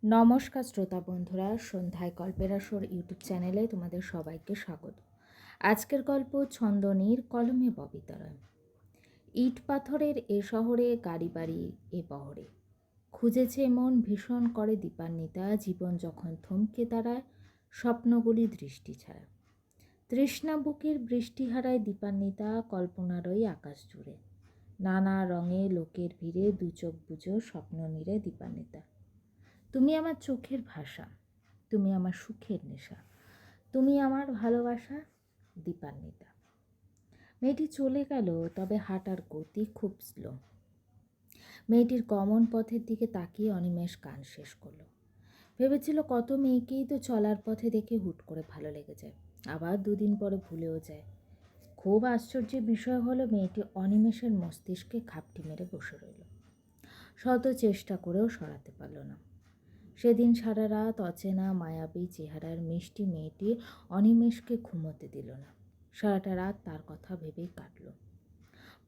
নমস্কার শ্রোতা বন্ধুরা, সন্ধ্যায় গল্পের আসর ইউটিউব চ্যানেলে তোমাদের সবাইকে স্বাগত। আজকের গল্প ছন্দনীর কলমে ববিতরণ। ইট পাথরের এ শহরে গাড়ি বাড়ি এ বহরে, খুঁজেছে মন ভীষণ করে দীপান্বিতা, জীবন যখন থমকে দাঁড়ায় স্বপ্নগুলি দৃষ্টি ছাড়া। তৃষ্ণা বুকের বৃষ্টি হারায় দীপান্বিতা, কল্পনারই আকাশ জুড়ে নানা রঙে লোকের ভিড়ে দু চোখ বুঝো স্বপ্ন নিরে দীপান্বিতা। তুমি আমার চোখের ভাষা, তুমি আমার সুখের নেশা, তুমি আমার ভালোবাসা দীপান্বিতা। মেয়েটি চলে গেল, তবে হাঁটার গতি খুব স্লো। মেয়েটির গমন পথের দিকে তাকিয়ে অনিমেষ গান শেষ করলো। ভেবেছিল কত মেয়েকেই তো চলার পথে দেখে হুট করে ভালো লেগে যায়, আবার দুদিন পরে ভুলেও যায়। খুব আশ্চর্যের বিষয় হলো মেয়েটি অনিমেষের মস্তিষ্কে খাপটি মেরে বসে রইল। শত চেষ্টা করেও সরাতে পারল না। সেদিন সারা রাত অচেনা মায়াবী চেহারার মিষ্টি মেয়েটি অনিমেষকে ঘুমোতে দিল না। সারাটা রাত তার কথা ভেবেই কাটল।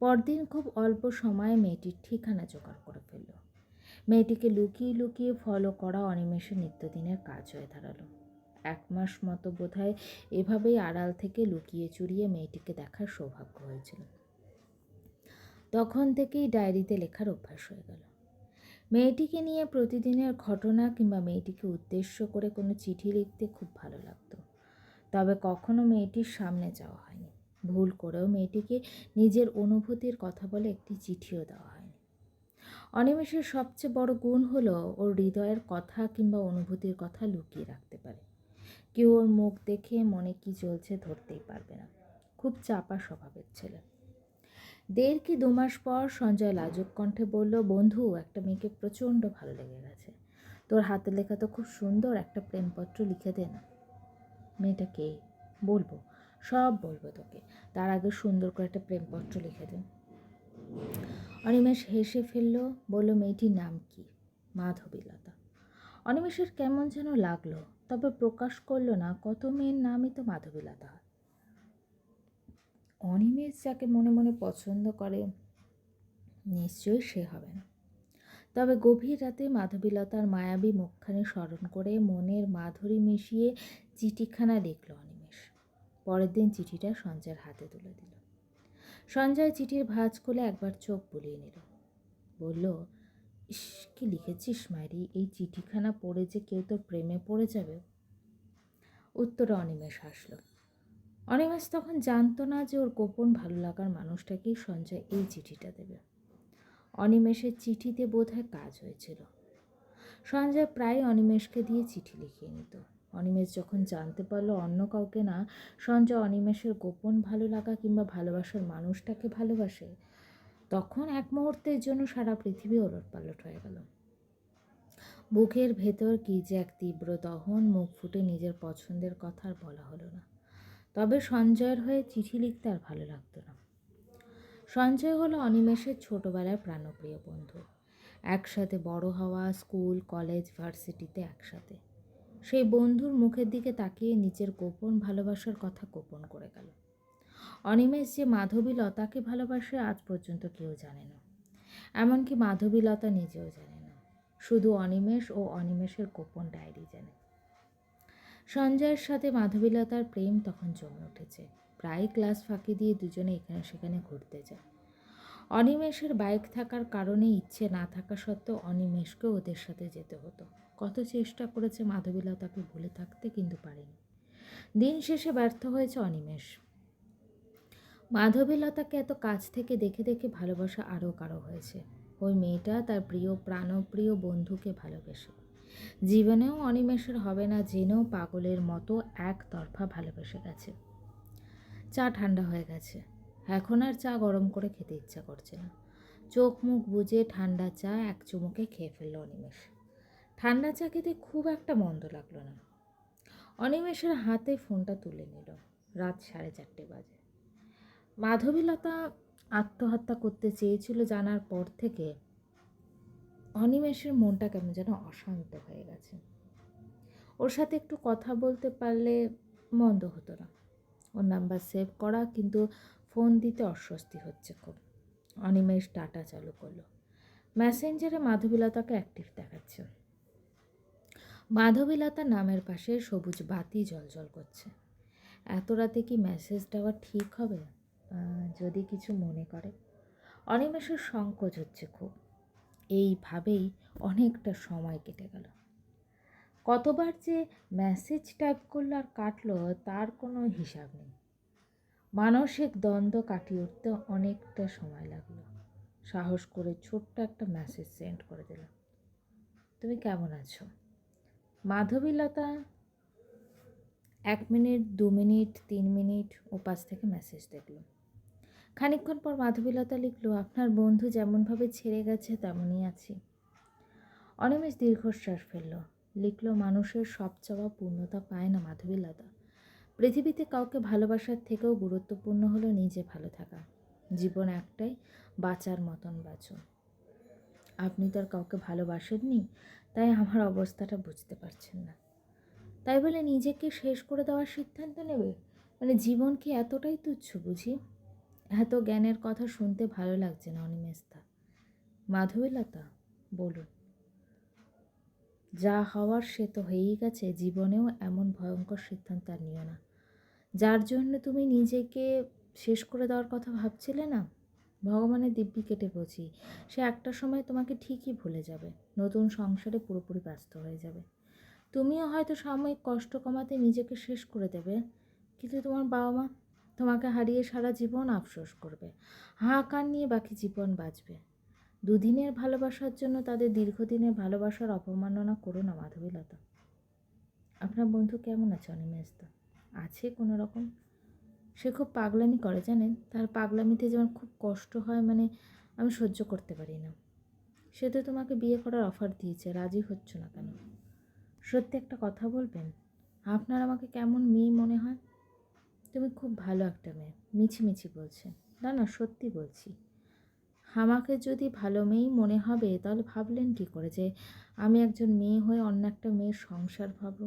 পরদিন খুব অল্প সময়ে মেয়েটির ঠিকানা জোগাড় করে ফেলল। মেয়েটিকে লুকিয়ে লুকিয়ে ফলো করা অনিমেষের নিত্যদিনের কাজ হয়ে দাঁড়ালো। 1 মাস মতো বোধহয় এভাবেই আড়াল থেকে লুকিয়ে চুরিয়ে মেয়েটিকে দেখার সৌভাগ্য হয়েছিল। তখন থেকেই ডায়েরিতে লেখার অভ্যাস হয়ে গেল। মেয়েটিকে নিয়ে প্রতিদিনের ঘটনা কিংবা মেয়েটিকে উদ্দেশ্য করে কোনো চিঠি লিখতে খুব ভালো লাগতো। তবে কখনো মেয়েটির সামনে যাওয়া হয়নি। ভুল করেও মেয়েটিকে নিজের অনুভূতির কথা বলে একটি চিঠিও দেওয়া হয়নি। অনিমেষের সবচেয়ে বড় গুণ হলো ওর হৃদয়ের কথা কিংবা অনুভূতির কথা লুকিয়ে রাখতে পারে। কেউ ওর মুখ দেখে মনে কি চলছে ধরতেই পারবে না। খুব চাপা স্বভাবের ছেলে। 1.5 কি 2 মাস পর সঞ্জয় লাজুক কণ্ঠে বলল, বন্ধু, একটা মেয়েকে প্রচণ্ড ভালো লেগে গেছে। তোর হাতের লেখা তো খুব সুন্দর, একটা প্রেমপত্র লিখে দে না। মেয়েটা কে? বলবো, সব বলবো তোকে। তার আগে সুন্দর করে একটা প্রেমপত্র লিখে দে। অনিমেষ হেসে ফেলল, বলল, মেয়েটির নাম কি? মাধবীলতা। অনিমেষের কেমন যেন লাগলো, তবে প্রকাশ করলো না। কত মেয়ের নামই তো মাধবীলতা হয়। অনিমেষ যাকে মনে মনে পছন্দ করে নিশ্চয়ই সে হবে না। তবে গভীর রাতে মাধবীলতার মায়াবী মুখখানি স্মরণ করে মনের মাধুরী মিশিয়ে চিঠিখানা লিখল অনিমেষ। পরের দিন চিঠিটা সঞ্জয়ের হাতে তুলে দিল। সঞ্জয় চিঠির ভাঁজ খুলে একবার চোখ বুলিয়ে নিল। বলল, ইস, কি লিখেছিস মায়েরি, এই চিঠিখানা পড়ে যে কেউ তোর প্রেমে পড়ে যাবে। উত্তরে অনিমেষ হাসল। অনিমেষ তখন জানতো না যে ওর গোপন ভালো লাগার মানুষটাকেই সঞ্জয় এই চিঠিটা দেবে। অনিমেষের চিঠিতে বোধহয় কাজ হয়েছিল। সঞ্জয় প্রায় অনিমেষকে দিয়ে চিঠি লিখিয়ে নিত। অনিমেষ যখন জানতে পারলো অন্য কাউকে না, সঞ্জয় অনিমেষের গোপন ভালো লাগা কিংবা ভালোবাসার মানুষটাকে ভালোবাসে, তখন এক মুহূর্তের জন্য সারা পৃথিবী ওলটপালট হয়ে গেল। বুকের ভেতর কি যে এক তীব্র দহন, মুখ ফুটে নিজের পছন্দের কথা আর বলা হলো না। তবে সঞ্জয়ের হয়ে চিঠি লিখতে আর ভালো লাগতো না। সঞ্জয় হলো অনিমেষের ছোটবেলার প্রাণপ্রিয় বন্ধু। একসাথে বড় হওয়া, স্কুল, কলেজ, ভার্সিটিতে একসাথে। সেই বন্ধুর মুখের দিকে তাকিয়ে নিজের গোপন ভালোবাসার কথা গোপন করে গেল। অনিমেষ যে মাধবীলতাকে ভালোবাসে আজ পর্যন্ত কেউ জানে না, এমনকি মাধবীলতা নিজেও জানে না। শুধু অনিমেষ ও অনিমেষের গোপন ডায়েরি জানে। সঞ্জয়ের সাথে মাধবীলতার প্রেম তখন জমে উঠেছে। প্রায় ক্লাস ফাঁকি দিয়ে দুজনে এখানে সেখানে ঘুরতে যায়। অনিমেষের বাইক থাকার কারণে ইচ্ছে না থাকা সত্ত্বেও অনিমেষকে ওদের সাথে যেতে হতো। কত চেষ্টা করেছে মাধবীলতাকে ভুলে থাকতে, কিন্তু পারেনি। দিন শেষে ব্যর্থ হয়েছে অনিমেষ। মাধবীলতাকে এত কাছ থেকে দেখে দেখে ভালোবাসা আরও গাঢ় হয়েছে। ওই মেয়েটা তার প্রিয় প্রাণপ্রিয় বন্ধুকে ভালোবেসে। জীবনেও অনিমেষের হবে না জেনেও পাগলের মতো একতরফা ভালোবেসে গেছে। চা ঠান্ডা হয়ে গেছে। এখন আর চা গরম করে খেতে ইচ্ছা করছে না। চোখ মুখ বুজে ঠান্ডা চা এক চুমুকে খেয়ে ফেলল অনিমেষ। ঠান্ডা চা খেতে খুব একটা মন্দ লাগলো না। অনিমেষের হাতে ফোনটা তুলে নিল। রাত 4:30 বাজে। মাধবীলতা আত্মহত্যা করতে চেয়েছিল জানার পর থেকে অনিমেষের মনটা কেমন যেন অশান্ত হয়ে গেছে। ওর সাথে একটু কথা বলতে পারলে মন্দ হতো না। ওর নাম্বার সেভ করা, কিন্তু ফোন দিতে অস্বস্তি হচ্ছে খুব। অনিমেষ ডাটা চালু করলো। মেসেঞ্জারে মাধবীলতাকে অ্যাক্টিভ দেখাচ্ছে। মাধবীলতা নামের পাশে সবুজ বাতি জ্বলজ্বল করছে। এত রাতে কি মেসেজ দেওয়া ঠিক হবে? যদি কিছু মনে করে। অনিমেষের সংকোচ হচ্ছে খুব। এইভাবেই অনেকটা সময় কেটে গেল। কতবার যে মেসেজ টাইপ করলো আর কাটলো তার কোনো হিসাব নেই। মানসিক দ্বন্দ্ব কাটিয়ে উঠতে অনেকটা সময় লাগলো। সাহস করে ছোট্ট একটা মেসেজ সেন্ড করে দিল, তুমি কেমন আছো? মাধবীলতা 1 মিনিট, 2 মিনিট, 3 মিনিট ওপাশ থেকে মেসেজ দেখল। খানিকক্ষণ পর মাধবীলতা লিখল, আপনার বন্ধু যেমনভাবে ছেড়ে গেছে তেমনই আছি। অনিমেষ দীর্ঘশ্বাস ফেলল। লিখল, মানুষের সব চাওয়া পূর্ণতা পায় না মাধবীলতা। পৃথিবীতে কাউকে ভালোবাসার থেকেও গুরুত্বপূর্ণ হলো নিজে ভালো থাকা। জীবন একটাই, বাঁচার মতন বাঁচো। আপনি তো আর কাউকে ভালোবাসেননি, তাই আমার অবস্থাটা বুঝতে পারছেন না। তাই বলে নিজেকে শেষ করে দেওয়ার সিদ্ধান্ত নেবে? মানে জীবন কি এতটাই তুচ্ছ বুঝি? এত জ্ঞানের কথা শুনতে ভালো লাগছে না অনিমেষদা। মাধবীলতা, বলুন। যা হওয়ার সে তো হয়েই গেছে। জীবনেও এমন ভয়ঙ্কর সিদ্ধান্ত আর নিও না। যার জন্য তুমি নিজেকে শেষ করে দেওয়ার কথা ভাবছিলে না, ভগবানের দিব্যি কেটে বুঝি সে একটা সময় তোমাকে ঠিকই ভুলে যাবে, নতুন সংসারে পুরোপুরি ব্যস্ত হয়ে যাবে। তুমিও হয়তো সাময়িক কষ্ট কমাতে নিজেকে শেষ করে দেবে, কিন্তু তোমার বাবা মা তোমাকে হারিয়ে সারা জীবন আফসোস করবে, হাহাকার নিয়ে বাকি জীবন বাঁচবে। দুদিনের ভালোবাসার জন্য তাদের দীর্ঘদিনের ভালোবাসার অপমাননা করো না মাধবীলতা। আপনার বন্ধু কেমন আছে অনিমেষদা? আছে কোনো রকম। সে খুব পাগলামি করে জানেন, তার পাগলামিতে যেমন খুব কষ্ট হয়, মানে আমি সহ্য করতে পারি না। সে তো তোমাকে বিয়ে করার অফার দিয়েছে, রাজি হচ্ছ না কেন? সত্যি একটা কথা বলবেন, আপনার আমাকে কেমন মেয়ে মনে হয়? তুমি খুব ভালো একটা মেয়ে। মিছিমিছি বলছেন? না না, সত্যি বলছি। আমাকে যদি ভালো মেয়েই মনে হবে তাহলে ভাবলেন কী করে যে আমি একজন মেয়ে হয়ে অন্য একটা মেয়ের সংসার ভাবো?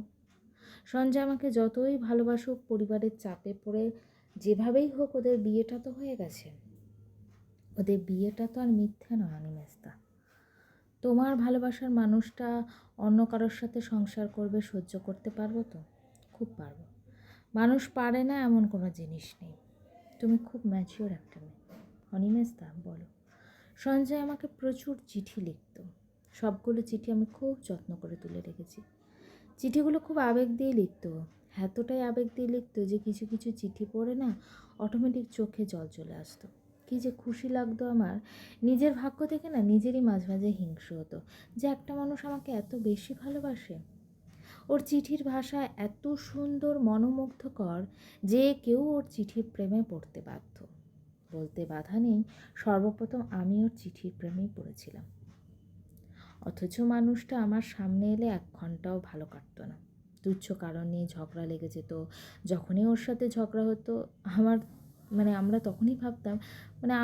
সঞ্জয় আমাকে যতই ভালোবাসুক, পরিবারের চাপে পড়ে যেভাবেই হোক ওদের বিয়েটা তো হয়ে গেছে। ওদের বিয়েটা তো আর মিথ্যে নয় অনিমেষদা। তোমার ভালোবাসার মানুষটা অন্য কারোর সাথে সংসার করবে, সহ্য করতে পারবো তো? খুব পারবো। মানুষ পারে না এমন কোনো জিনিস নেই। তুমি খুব ম্যাচিওর একটা মেয়ে। অনিমেষদা, বলো। সঞ্জয় আমাকে প্রচুর চিঠি লিখত। সবগুলো চিঠি আমি খুব যত্ন করে তুলে রেখেছি। চিঠিগুলো খুব আবেগ দিয়ে লিখত, এতটাই আবেগ দিয়ে লিখত যে কিছু কিছু চিঠি পড়ে না অটোমেটিক চোখে জল চলে আসতো। কী যে খুশি লাগতো আমার। নিজের ভাগ্য থেকে না নিজেরই মাঝে মাঝে হিংসে হতো যে একটা মানুষ আমাকে এত বেশি ভালোবাসে। ওর চিঠির ভাষা এত সুন্দর, মনোমুগ্ধকর যে কেউ ওর চিঠির প্রেমে পড়তে বাধ্য। বলতে বাধা নেই, সর্বপ্রথম আমি ওর চিঠির প্রেমেই পড়েছিলাম। অথচ মানুষটা আমার সামনে এলে 1 ঘন্টাও ভালো কাটতো না। তুচ্ছ কারণ নিয়ে ঝগড়া লেগে যেত। যখনই ওর সাথে ঝগড়া হতো আমরা তখনই ভাবতাম,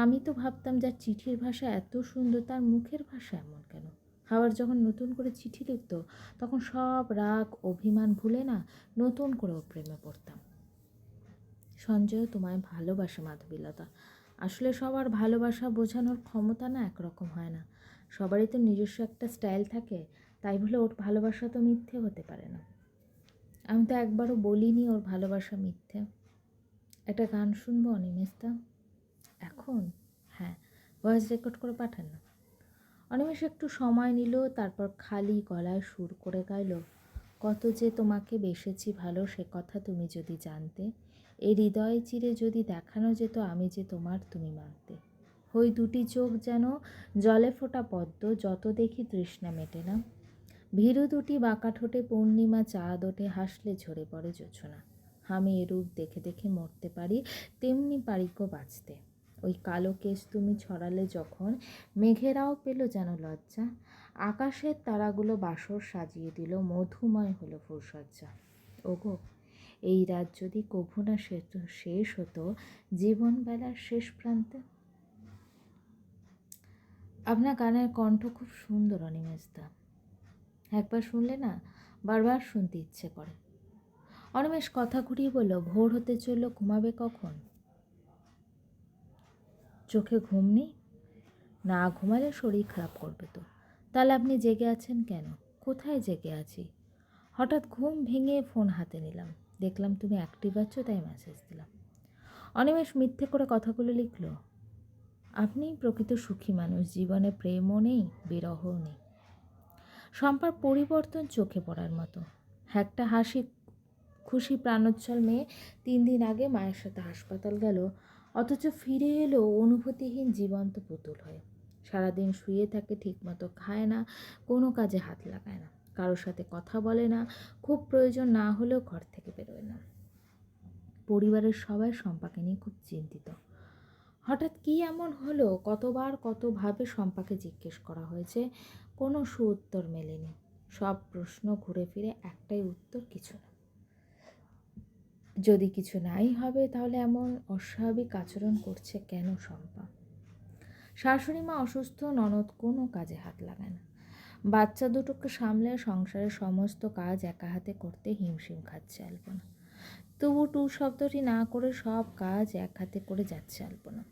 আমি তো ভাবতাম যার চিঠির ভাষা এত সুন্দর তার মুখের ভাষা এমন কেন? আবার যখন নতুন করে চিঠি লিখতো তখন সব রাগ অভিমান ভুলে না নতুন করে ওর প্রেমে পড়তাম। সঞ্জয় তোমায় ভালোবাসে মাধবীলতা। আসলে সবার ভালোবাসা বোঝানোর ক্ষমতা না একরকম হয় না। সবারই তো নিজস্ব একটা স্টাইল থাকে, তাই বলে ওর ভালোবাসা তো মিথ্যে হতে পারে না। আমি তো একবারও বলিনি ওর ভালোবাসা মিথ্যে। একটা গান শুনবো অনিমেষদা? এখন? হ্যাঁ, ভয়েস রেকর্ড করে পাঠান না। অনিমেষ একটু সময় নিল, তারপর খালি গলায় সুর করে গাইল, কত যে তোমাকে বেসেছি ভালো সে কথা তুমি যদি জানতে, এই হৃদয় চিরে যদি দেখানো যেত আমি যে তোমার তুমি মানতে। ওই দুটি চোখ যেন জলে ফোটা পদ্ম, যত দেখি তৃষ্ণা মেটে না। ভীরু দুটি বাঁকা ঠোঁটে পূর্ণিমা চাঁদ ওঠে, হাসলে ঝরে পড়ে জোছনা। আমি এরূপ দেখে দেখে মরতে পারি, তেমনি পারি গো বাঁচতে। ওই কালো কেশ তুমি ছড়ালে যখন, মেঘেরাও পেল যেন লজ্জা। আকাশের তারাগুলো বাসর সাজিয়ে দিল, মধুময় হলো ফুলসজ্জা। ওগো, এই রাত যদি কভু না শেষ হতো জীবন বেলার শেষ প্রান্তে। আপনার গানের কণ্ঠ খুব সুন্দর অনিমেষদা। একবার শুনলে না বারবার শুনতে ইচ্ছে করে। অনিমেষ কথা ঘুরিয়ে বলল, ভোর হতে চলল, ঘুমাবে কখন? চোখে ঘুম নেই? না ঘুমালে শরীর খারাপ করবে তো। তাহলে আপনি জেগে আছেন কেন? কোথায় জেগে আছি? হঠাৎ ঘুম ভেঙে ফোন হাতে নিলাম, দেখলাম তুমি অ্যাক্টিভ আছো, তাই মেসেজ দিলাম। অনিমেষ মিথ্যে করে কথাগুলো লিখল। আপনি প্রকৃত সুখী মানুষ, জীবনে প্রেমও নেই, বিরহও নেই। শম্পার পরিবর্তন চোখে পড়ার মতো। একটা খুশি প্রাণোচ্ছল মেয়ে 3 দিন আগে মায়ের সাথে হাসপাতাল গেল, অথচ ফিরে এলো অনুভূতিহীন জীবন্ত পুতুল হয়ে। সারাদিন শুয়ে থাকে, ঠিকমতো খায় না, কোনো কাজে হাত লাগায় না, কারোর সাথে কথা বলে না, খুব প্রয়োজন না হলেও ঘর থেকে বেরোয় না। পরিবারের সবাই শম্পাকে নিয়ে খুব চিন্তিত। হঠাৎ কি এমন হলো? কতবার কতভাবে শম্পাকে জিজ্ঞেস করা হয়েছে, কোনো সুউত্তর মেলেনি। সব প্রশ্ন ঘুরে ফিরে একটাই উত্তর, কিছু না। যদি কিছু নাই হবে তাহলে এমন অস্বাভাবিক আচরণ করছে কেন শম্পা? শাশুড়ি মা অসুস্থ, ননদ কোনো কাজে হাত লাগায় না, বাচ্চা দুটোকে সামলে সংসারের সমস্ত কাজ একা হাতে করতে হিমশিম খাচ্ছে আলপনা। তবু টু শব্দটি না করে সব কাজ এক হাতে করে যাচ্ছে আলপনা।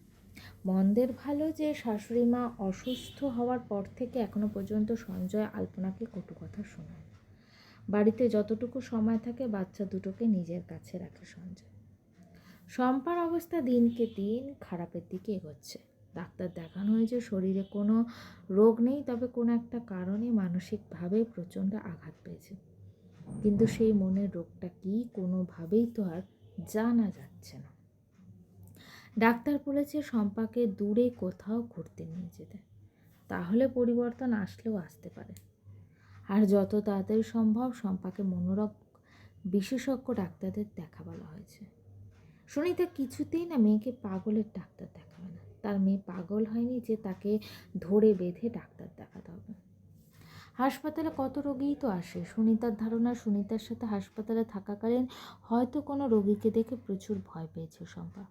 মন্দের ভালো যে শাশুড়ি মা অসুস্থ হওয়ার পর থেকে এখনো পর্যন্ত সঞ্জয় আলপনাকে কটু কথা শোনায়। বাড়িতে যতটুকু সময় থাকে বাচ্চা দুটোকে নিজের কাছে রাখে সঞ্জয়। শম্পার অবস্থা দিনকে দিন খারাপের দিকে এগোচ্ছে। ডাক্তার দেখানো হয়েছে, শরীরে কোনো রোগ নেই, তবে কোনো একটা কারণে মানসিকভাবে প্রচণ্ড আঘাত পেয়েছে। কিন্তু সেই মনের রোগটা কি কোনোভাবেই তো আর জানা যাচ্ছে না। ডাক্তার বলেছে শম্পাকে দূরে কোথাও ঘুরতে নিয়ে যেতে, তাহলে পরিবর্তন আসলেও আসতে পারে। আর যত তাড়াতাড়ি সম্ভব শম্পাকে মনোরোগ বিশেষজ্ঞ ডাক্তারদের দেখা বলা হয়েছে। সুনিতা কিছুতেই না মেয়েকে পাগলের ডাক্তার দেখাবে না। তার মেয়ে পাগল হয়নি যে তাকে ধরে বেঁধে ডাক্তার দেখাতে হবে। হাসপাতালে কত রোগীই তো আসে। সুনিতার ধারণা সুনিতার সাথে হাসপাতালে থাকাকালীন হয়তো কোনো রোগীকে দেখে প্রচুর ভয় পেয়েছে শম্পা।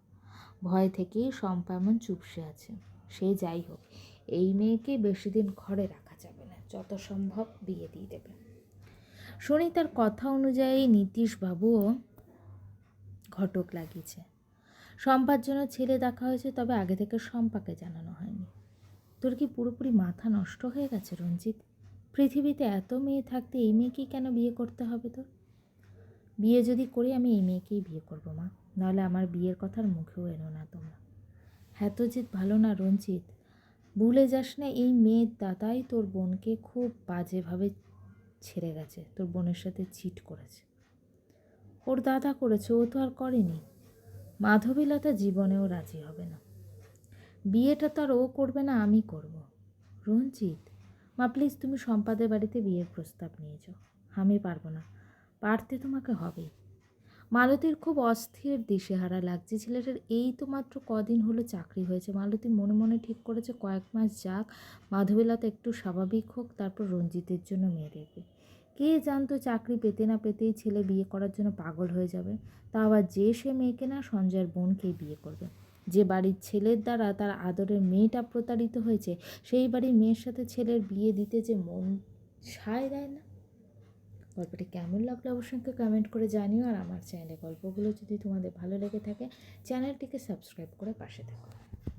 ভয় থেকেই শম্পা এমন চুপসে আছে। সে যাই হোক, এই মেয়েকে বেশি দিন ঘরে রাখা যাবে না, যত সম্ভব বিয়ে দিয়ে দেবে। সুনিতার কথা অনুযায়ী নীতিশবাবুও ঘটক লাগিয়েছে। শম্পার জন্য ছেলে দেখা হয়েছে, তবে আগে থেকে শম্পাকে জানানো হয়নি। তোর কি পুরোপুরি মাথা নষ্ট হয়ে গেছে রঞ্জিত? পৃথিবীতে এত মেয়ে থাকতে এই মেয়েকেই কেন বিয়ে করতে হবে তোর? বিয়ে যদি করি আমি এই মেয়েকেই বিয়ে করবো মা, নাহলে আমার বিয়ের কথার মুখেও এনো না তোমরা। হ্যাঁ তো জিৎ ভালো না রঞ্জিত, ভুলে যাস না এই মেয়ের দাদাই তোর বোনকে খুব বাজেভাবে ছেড়ে গেছে, তোর বোনের সাথে চিট করেছে। ওর দাদা করেছে, ও তো আর করেনি। মাধবীলতা জীবনেও রাজি হবে না। বিয়েটা তো আর ও করবে না, আমি করব। রঞ্জিত মা প্লিজ, তুমি শম্পাদের বাড়িতে বিয়ের প্রস্তাব নিয়ে যাও। আমি পারবো না, পারতে তোমাকে হবেই। মালতীর খুব অস্থির, দিশেহারা লাগছে। ছেলেটার এই তো মাত্র কদিন হলো চাকরি হয়েছে। মালতী মনে মনে ঠিক করেছে কয়েক মাস যাক, মাধবীলতা একটু স্বাভাবিক হোক, তারপর রঞ্জিতের জন্য মেয়ে দেখবে। কে জানতো চাকরি পেতে না পেতেই ছেলে বিয়ে করার জন্য পাগল হয়ে যাবে। তা আবার যে সে মেয়েকে না, সঞ্জয়ের বোনকেই বিয়ে করবে। যে বাড়ির ছেলের দ্বারা তার আদরের মেয়েটা প্রতারিত হয়েছে, সেই বাড়ির মেয়ের সাথে ছেলের বিয়ে দিতে যে মন সায় দেয় না। গল্পটি কেমন লাগলো অবশ্যই কমেন্ট করে জানিও। আর আমার চ্যানেলে গল্পগুলো যদি তোমাদের ভালো লেগে থাকে, চ্যানেলটিকে সাবস্ক্রাইব করে পাশে থেকো।